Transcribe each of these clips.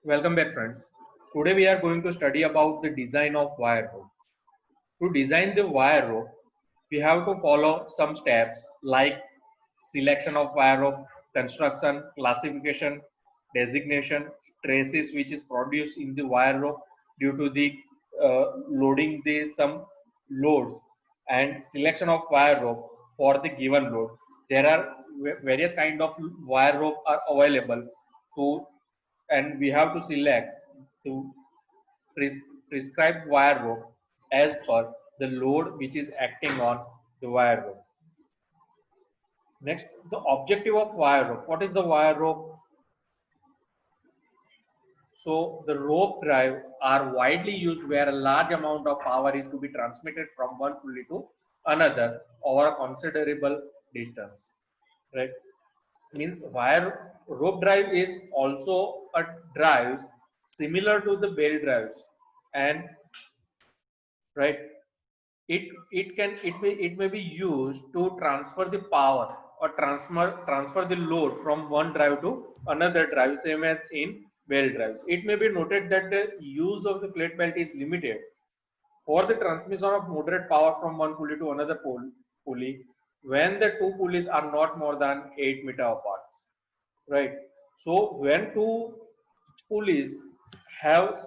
Welcome back friends. Today we are going to study about the design of wire rope. To design the wire rope, we have to follow some steps like selection of wire rope, construction, classification, designation, stresses which is produced in the wire rope due to the loading the some loads and selection of wire rope for the given load. There are various kind of wire rope are available to and we have to select to prescribed wire rope as per the load which is acting on the wire rope. Next, the objective of wire rope. What is the wire rope? So the rope drive are widely used where a large amount of power is to be transmitted from one pulley to another over a considerable distance. Right? Means wire rope drive is also a drives similar to the belt drives, and right, it may be used to transfer the power or transfer the load from one drive to another drive, same as in belt drives. It may be noted that the use of the plate belt is limited for the transmission of moderate power from one pulley to another pulley when the two pulleys are not more than 8 meter apart, right? So when two pulleys have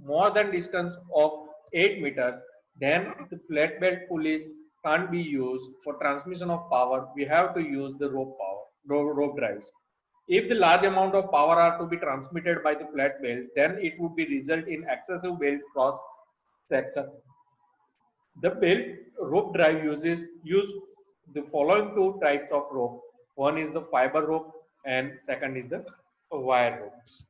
more than distance of 8 meters, then the flat belt pulleys can't be used for transmission of power. We have to use the rope drives. If the large amount of power are to be transmitted by the flat belt, then it would be result in excessive belt cross section. The belt rope drive use the following two types of rope. One is the fiber rope and second is the wire ropes.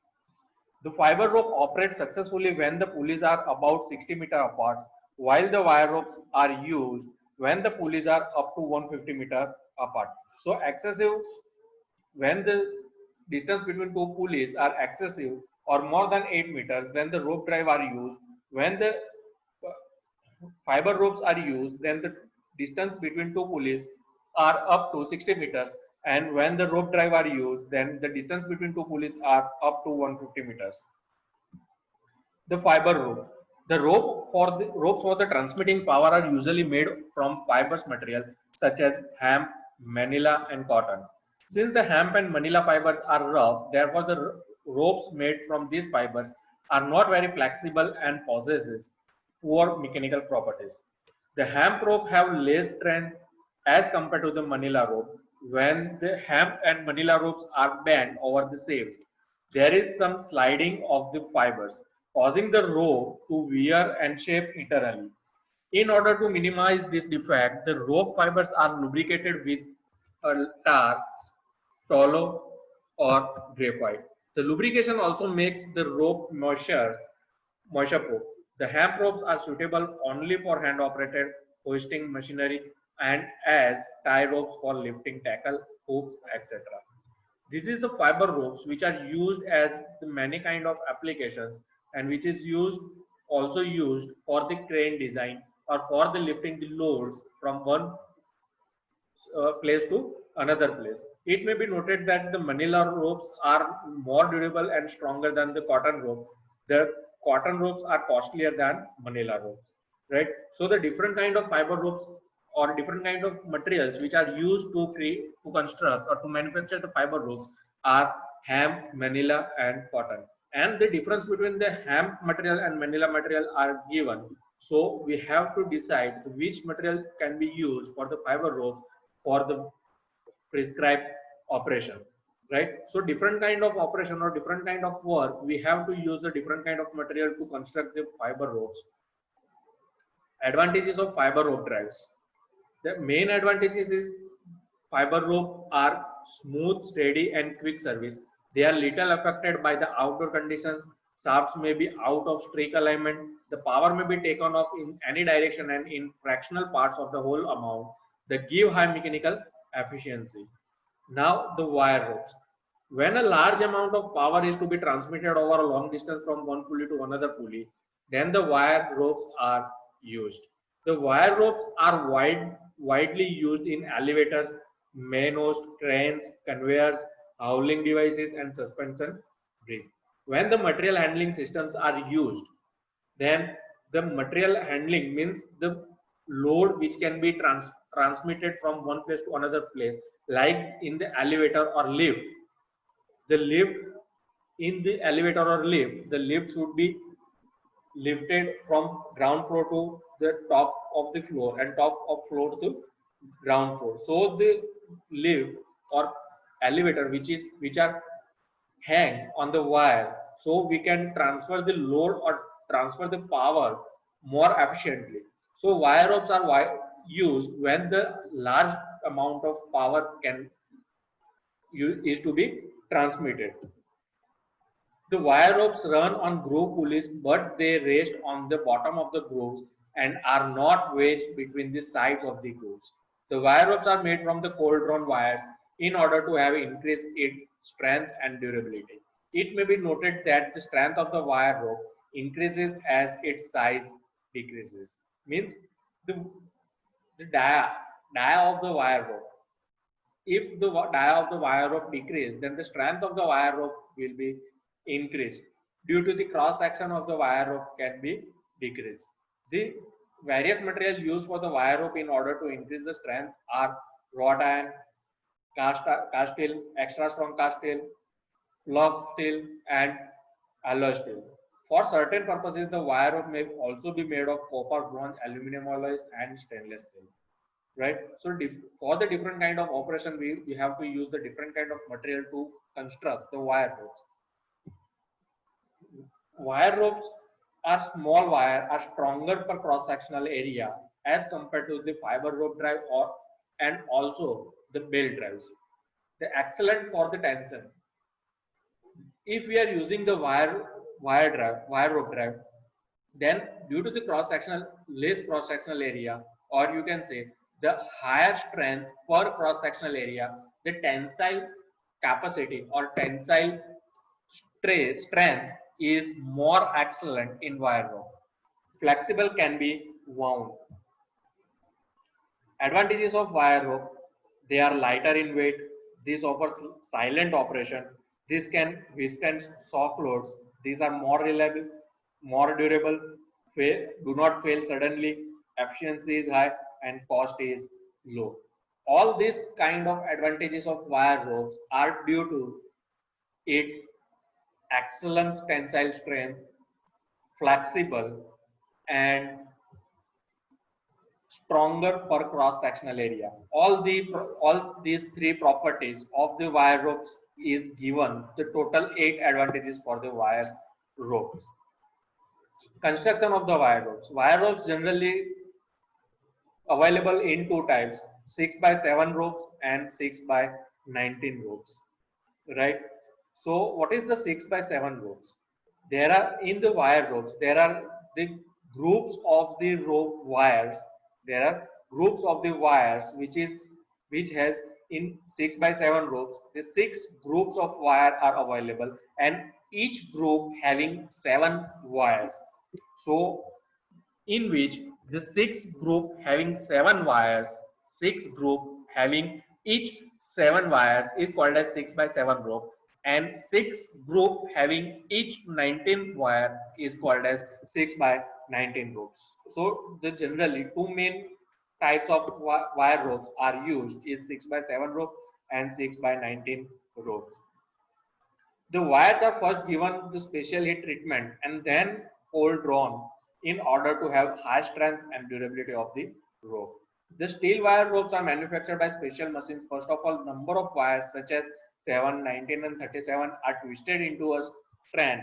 The fiber rope operates successfully when the pulleys are about 60 meter apart, while the wire ropes are used when the pulleys are up to 150 meter apart. So excessive when the distance between two pulleys are excessive or more than 8 meters, then the rope drive are used. When the fiber ropes are used, then the distance between two pulleys are up to 60 meters, and when the rope drive are used, then the distance between two pulleys are up to 150 meters. The fiber rope. The ropes for the transmitting power are usually made from fibrous material such as hemp, manila, and cotton. Since the hemp and manila fibers are rough, therefore the ropes made from these fibers are not very flexible and possesses poor mechanical properties. The hemp rope have less strength as compared to the manila rope. When the hemp and manila ropes are bent over the saves, there is some sliding of the fibers, causing the rope to wear and shape internally. In order to minimize this defect, the rope fibers are lubricated with a tar, tallow, or graphite. The lubrication also makes the rope moisture proof. The hemp ropes are suitable only for hand operated hoisting machinery and as tie ropes for lifting tackle, hooks, etc. This is the fiber ropes which are used as the many kind of applications and which is used also used for the crane design or for the lifting the loads from one place to another place. It may be noted that the manila ropes are more durable and stronger than the cotton rope. The cotton ropes are costlier than manila ropes, right? So the different kind of fiber ropes or different kind of materials which are used to create, to construct or to manufacture the fiber ropes are hemp, manila, and cotton. And the difference between the hemp material and manila material are given. So we have to decide which material can be used for the fiber ropes for the prescribed operation, right? So different kind of operation or different kind of work, we have to use the different kind of material to construct the fiber ropes. Advantages of fiber rope drives. The main advantages is fiber rope are smooth, steady, and quick service. They are little affected by the outdoor conditions. Shafts may be out of strict alignment. The power may be taken off in any direction and in fractional parts of the whole amount. They give high mechanical efficiency. Now the wire ropes. When a large amount of power is to be transmitted over a long distance from one pulley to another pulley, then the wire ropes are used. The wire ropes are widely used in elevators, main hoist, cranes, conveyors, hauling devices, and suspension bridge. When the material handling systems are used, then the material handling means the load which can be transmitted from one place to another place, like in the elevator or lift. The lift, in the elevator or lift, the lift should be lifted from ground floor to the top of the floor and top of floor to ground floor. So the lift or elevator which are hang on the wire, so we can transfer the load or transfer the power more efficiently. So wire ropes are used when the large amount of power can is to be transmitted. The wire ropes run on groove pulleys, but they rest on the bottom of the grooves and are not wedged between the sides of the grooves. The wire ropes are made from the cold drawn wires in order to have increased its strength and durability. It may be noted that the strength of the wire rope increases as its size decreases. Means the, the dia of the wire rope. If the dia of the wire rope decrease, then the strength of the wire rope will be increased. Due to the cross section of the wire rope can be decreased. The various materials used for the wire rope in order to increase the strength are wrought iron, cast steel, extra strong cast steel, plug steel, and alloy steel. For certain purposes, the wire rope may also be made of copper, bronze, aluminum alloys, and stainless steel. Right? So for the different kind of operation, we have to use the different kind of material to construct the wire ropes. Wire ropes are small wire, are stronger per cross sectional area as compared to the fiber rope drive or and also the belt drives. They're excellent for the tension. If we are using the wire rope drive, then due to the cross sectional less cross sectional area, or you can say the higher strength per cross sectional area, the tensile capacity or tensile strength is more excellent in wire rope. Flexible can be wound. Advantages of wire rope: they are lighter in weight. This offers silent operation. This can withstand shock loads. These are more reliable, more durable, do not fail suddenly, efficiency is high, and cost is low. All these kind of advantages of wire ropes are due to its excellent tensile strength, flexible, and stronger per cross sectional area. All these three properties of the wire ropes is given the total 8 advantages for the wire ropes. Construction of the wire ropes. Wire ropes generally available in two types: 6 by 7 ropes and 6 by 19 ropes. Right? So what is the 6 by 7 ropes? There are in the wire ropes, there are the groups of the rope wires. There are groups of the wires which has in 6 by 7 ropes. The 6 groups of wire are available, and each group having 7 wires. So in which the 6 group having 7 wires, 6 group having each 7 wires is called as 6 by 7 rope, and 6 group having each 19 wire is called as 6 by 19 ropes. So the generally two main types of wire ropes are used is 6 by 7 rope and 6 by 19 ropes. The wires are first given the special heat treatment and then cold drawn in order to have high strength and durability of the rope. The steel wire ropes are manufactured by special machines. First of all, number of wires such as 7, 19 and 37 are twisted into a strand,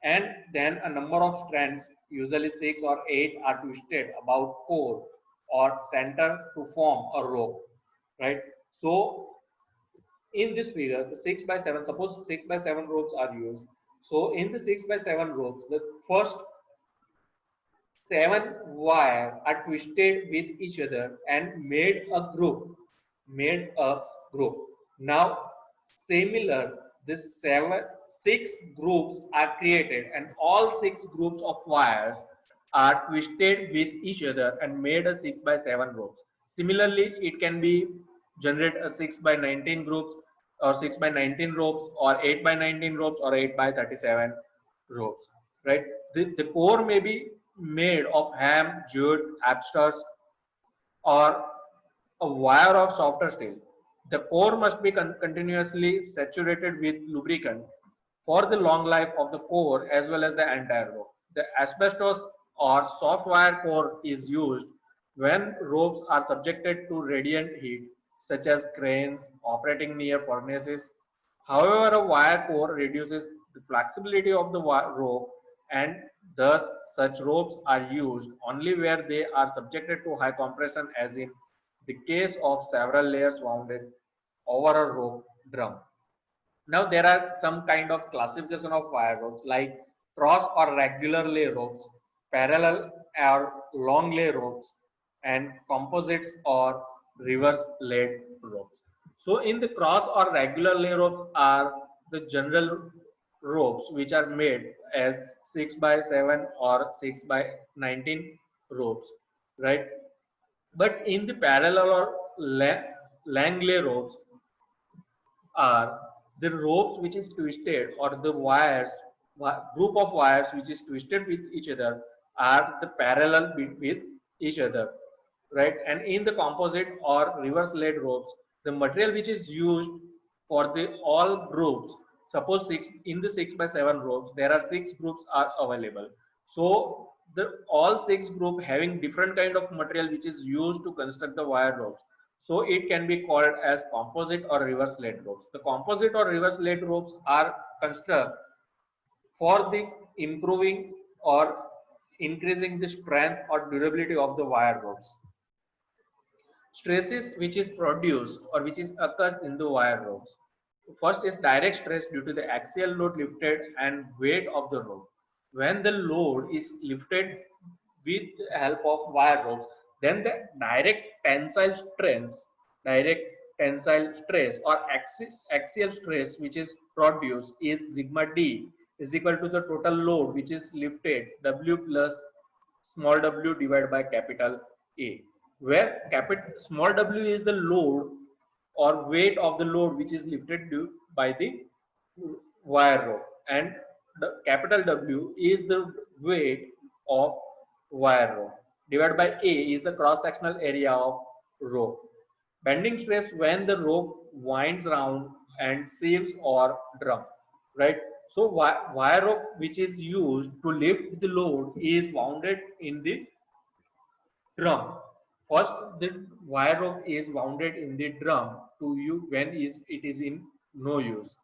and then a number of strands, usually 6 or 8, are twisted about core or center to form a rope. Right? So in this figure, the 6 by 7, suppose 6 by 7 ropes are used. So in the 6 by 7 ropes, the first 7 wire are twisted with each other and made a group. Now similar, this 6 groups are created, and all 6 groups of wires are twisted with each other and made a 6 by 7 ropes. Similarly, it can be generate a 6 by 19 groups, or 6 by 19 ropes or 8 by 19 ropes or 8 by 37 ropes, right? The core may be made of ham, jute, asbestos, or a wire of softer steel. The core must be continuously saturated with lubricant for the long life of the core as well as the entire rope. The asbestos or soft wire core is used when ropes are subjected to radiant heat, such as cranes operating near furnaces. However, a wire core reduces the flexibility of the rope, and thus such ropes are used only where they are subjected to high compression, as in the case of several layers wounded over a rope drum. Now there are some kind of classification of wire ropes like cross or regular lay ropes, parallel or long lay ropes, and composites or reverse laid ropes. So in the cross or regular lay ropes are the general ropes which are made as 6 by 7 or 6 by 19 ropes, right? But in the parallel or Langley ropes are the ropes which is twisted, or the wires, group of wires which is twisted with each other are the parallel with each other, right? And in the composite or reverse laid ropes, the material which is used for the all groups, suppose six in the 6 by 7 ropes there are 6 groups are available, so the all 6 group having different kind of material which is used to construct the wire ropes, so it can be called as composite or reverse laid ropes. The composite or reverse laid ropes are constructed for the improving or increasing the strength or durability of the wire ropes. Stresses which is produced or which is occurs in the wire ropes. First is direct stress due to the axial load lifted and weight of the rope. When the load is lifted with the help of wire ropes, then the direct tensile stress or axial stress which is produced is sigma d is equal to the total load which is lifted W plus small w divided by capital A, where small w is the load or weight of the load which is lifted by the wire rope, and the capital W is the weight of wire rope, divided by A is the cross sectional area of rope. Bending stress when the rope winds round and sheaves or drum, right? So wire rope which is used to lift the load is wounded in the drum. First, the wire rope is wounded in the drum to you when it is in no use.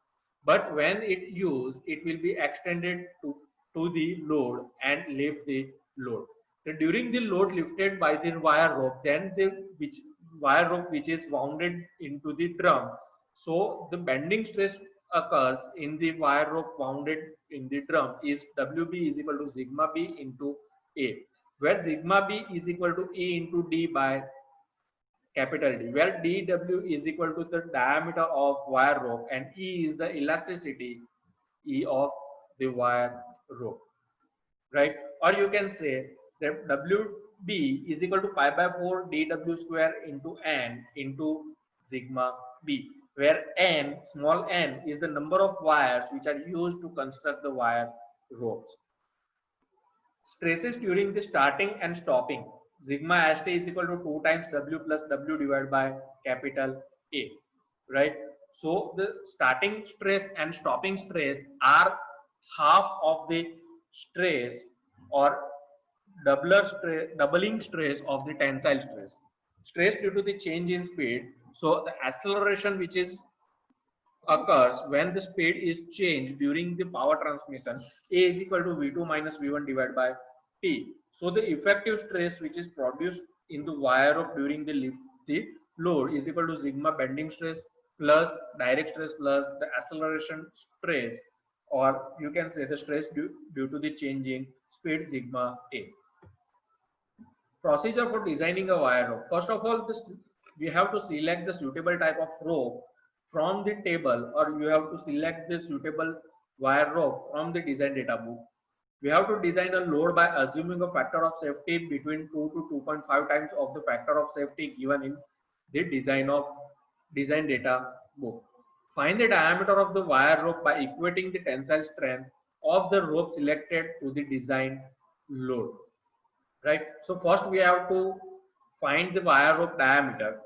But when it used, it will be extended to the load and lift the load. So during the load lifted by the wire rope, then the wire rope which is wounded into the drum. So the bending stress occurs in the wire rope wounded in the drum is WB is equal to sigma B into A, where sigma B is equal to E into D by capital D, where dW is equal to the diameter of wire rope and E is the elasticity E of the wire rope, right? Or you can say that WB is equal to pi by 4 dW square into N into sigma B, where N, small n, is the number of wires which are used to construct the wire ropes. Stresses during the starting and stopping. Sigma st is equal to 2 times W plus W divided by capital A, right? So the starting stress and stopping stress are half of the stress or doubling stress of the tensile stress. Stress due to the change in speed. So the acceleration which is occurs when the speed is changed during the power transmission, A is equal to V2 minus V1 divided by T. So the effective stress which is produced in the wire rope during the lift the load is equal to sigma bending stress plus direct stress plus the acceleration stress, or you can say the stress due to the changing speed sigma A. Procedure for designing a wire rope. First of all, we have to select the suitable type of rope from the table, or you have to select the suitable wire rope from the design data book. We have to design a load by assuming a factor of safety between 2 to 2.5 times of the factor of safety given in the design data book. Find the diameter of the wire rope by equating the tensile strength of the rope selected to the design load. Right. So first we have to find the wire rope diameter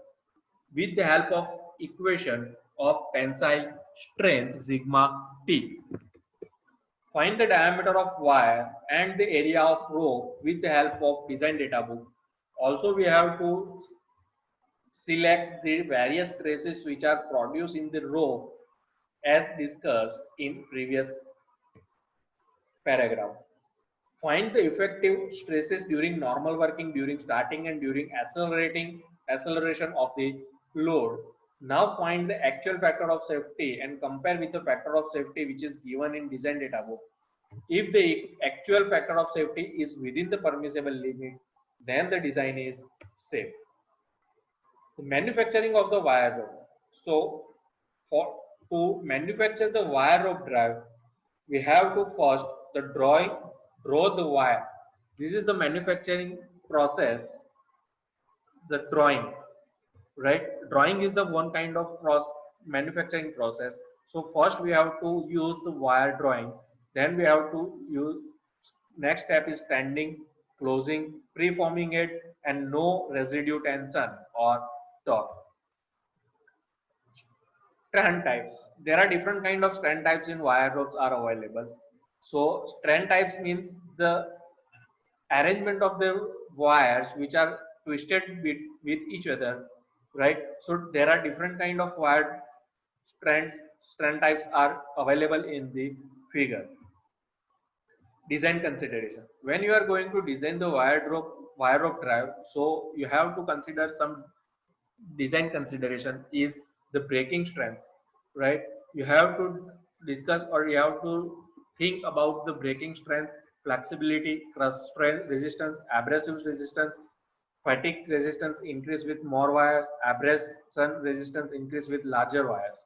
with the help of equation of tensile strength sigma T. Find the diameter of wire and the area of rope with the help of design data book. Also, we have to select the various traces which are produced in the rope as discussed in previous paragraph. Find the effective stresses during normal working, during starting and during acceleration of the load. Now find the actual factor of safety and compare with the factor of safety which is given in design data book. If the actual factor of safety is within the permissible limit, then the design is safe. The manufacturing of the wire rope. So for to manufacture the wire rope drive, we have to first draw the wire. This is the manufacturing process, the drawing, right? Drawing is the one kind of manufacturing process. So first we have to use the wire drawing, then we have to use, next step is standing, closing, preforming it, and no residue tension or torque. Strand types. There are different kind of strand types in wire ropes are available. So strand types means the arrangement of the wires which are twisted with each other, right? So there are different kind of wire strand types are available in the figure. Design consideration. When you are going to design the wire rope drive, so you have to consider some design consideration is the braking strength, right? You have to discuss or you have to think about the braking strength, flexibility, crush strength, resistance, abrasive resistance, fatigue resistance increase with more wires, abrasion resistance increase with larger wires,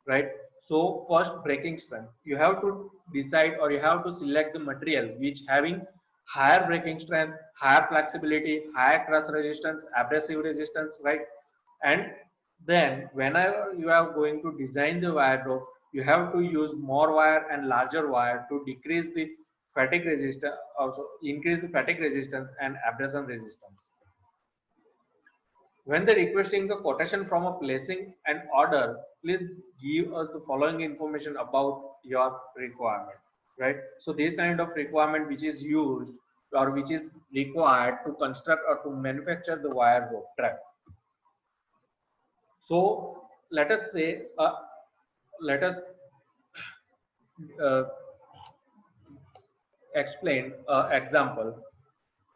right? So first braking strength, you have to decide or you have to select the material which having higher braking strength, higher flexibility, higher crush resistance, abrasive resistance, right? And then whenever you are going to design the wire rope, you have to use more wire and larger wire to decrease the fatigue resistance, also increase the fatigue resistance and abrasion resistance. When they're requesting the quotation from a placing an order, please give us the following information about your requirement, right? So this kind of requirement which is used or which is required to construct or to manufacture the wire rope track. So let us say, let us uh, explain example,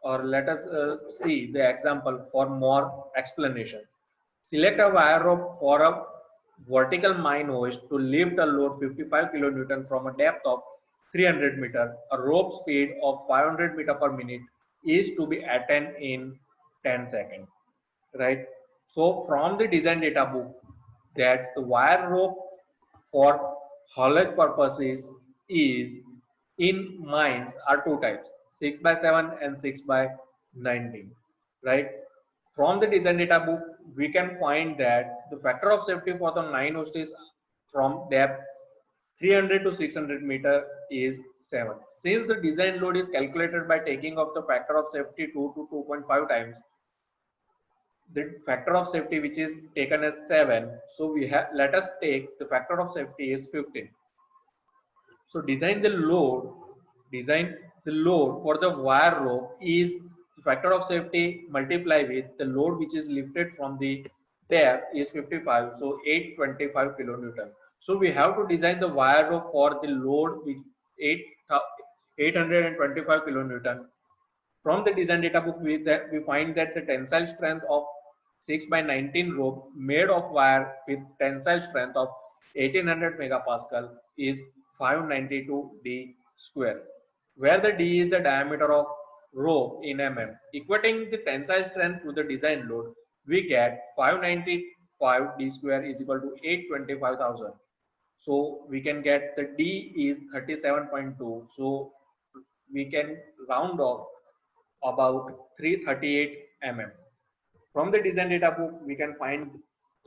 or let us see the example for more explanation. Select a wire rope for a vertical mine hoist to lift a load 55 kilonewton from a depth of 300 meter. A rope speed of 500 meter per minute is to be attained in 10 seconds, right? So from the design data book, that the wire rope for haulage purposes is in mines are two types, 6 by 7 and 6 by 19, right? From the design data book, we can find that the factor of safety for the 9 host is from depth 300 to 600 meter is 7. Since the design load is calculated by taking of the factor of safety 2 to 2.5 times, the factor of safety which is taken as 7, so we have, let us take the factor of safety is 15. So design the load for the wire rope is the factor of safety multiply with the load which is lifted from the depth is 55, so 825 kilonewton. So we have to design the wire rope for the load with 825 kilonewton. From the design data book, we find that the tensile strength of 6 by 19 rope made of wire with tensile strength of 1800 megapascal is 592 D square, where the D is the diameter of rope in mm. Equating the tensile strength to the design load, we get 595 D square is equal to 825,000. So we can get the D is 37.2. So we can round off about 338 mm. From the design data book, we can find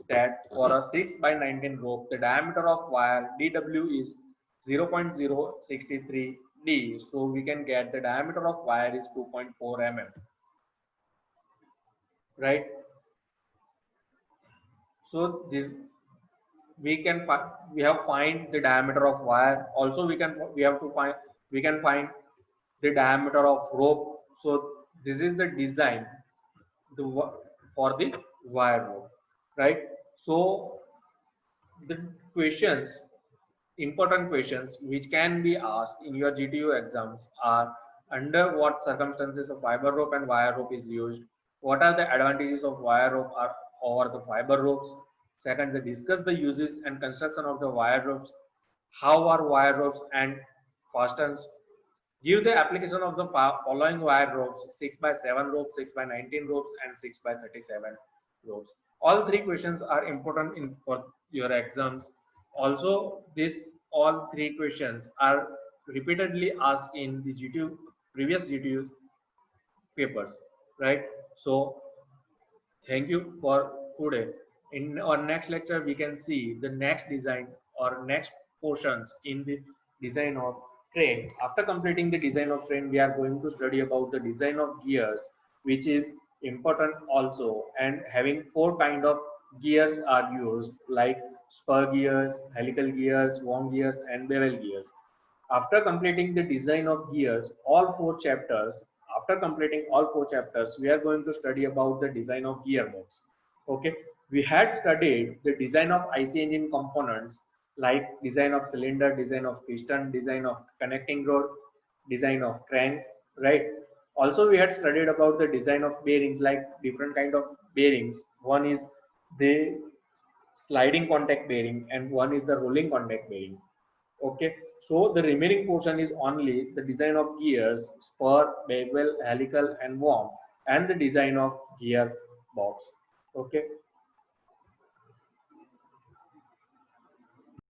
that for a 6 by 19 rope, the diameter of wire dw is 0.063 d. So we can get the diameter of wire is 2.4 mm, right? So this we have find the diameter of wire. Also we have to find we can find the diameter of rope. So this is the design the for the wire rope, right? So the questions, important questions which can be asked in your GTU exams are: under what circumstances a fiber rope and wire rope is used? What are the advantages of wire rope over the fiber ropes? Second, they discuss the uses and construction of the wire ropes. How are wire ropes and fastens? Give the application of the following wire ropes: 6 by 7 ropes, 6 by 19 ropes, and 6 by 37 ropes. All three questions are important in for your exams. Also, this all three questions are repeatedly asked in the GTU previous GTU's papers, right? So thank you for today. In our next lecture, we can see the next design or next portions in the design of train. After completing the design of train, we are going to study about the design of gears, which is important also. And having four kind of gears are used, like spur gears, helical gears, worm gears, and bevel gears. After completing the design of gears, after completing all four chapters, we are going to study about the design of gearbox. Okay, we had studied the design of IC engine components like design of cylinder, design of piston, design of connecting rod, design of crank, right? Also, we had studied about the design of bearings, like different kind of bearings. One is the sliding contact bearing and one is the rolling contact bearing. Okay, so the remaining portion is only the design of gears, spur, bevel, helical, and worm, and the design of gear box. Okay,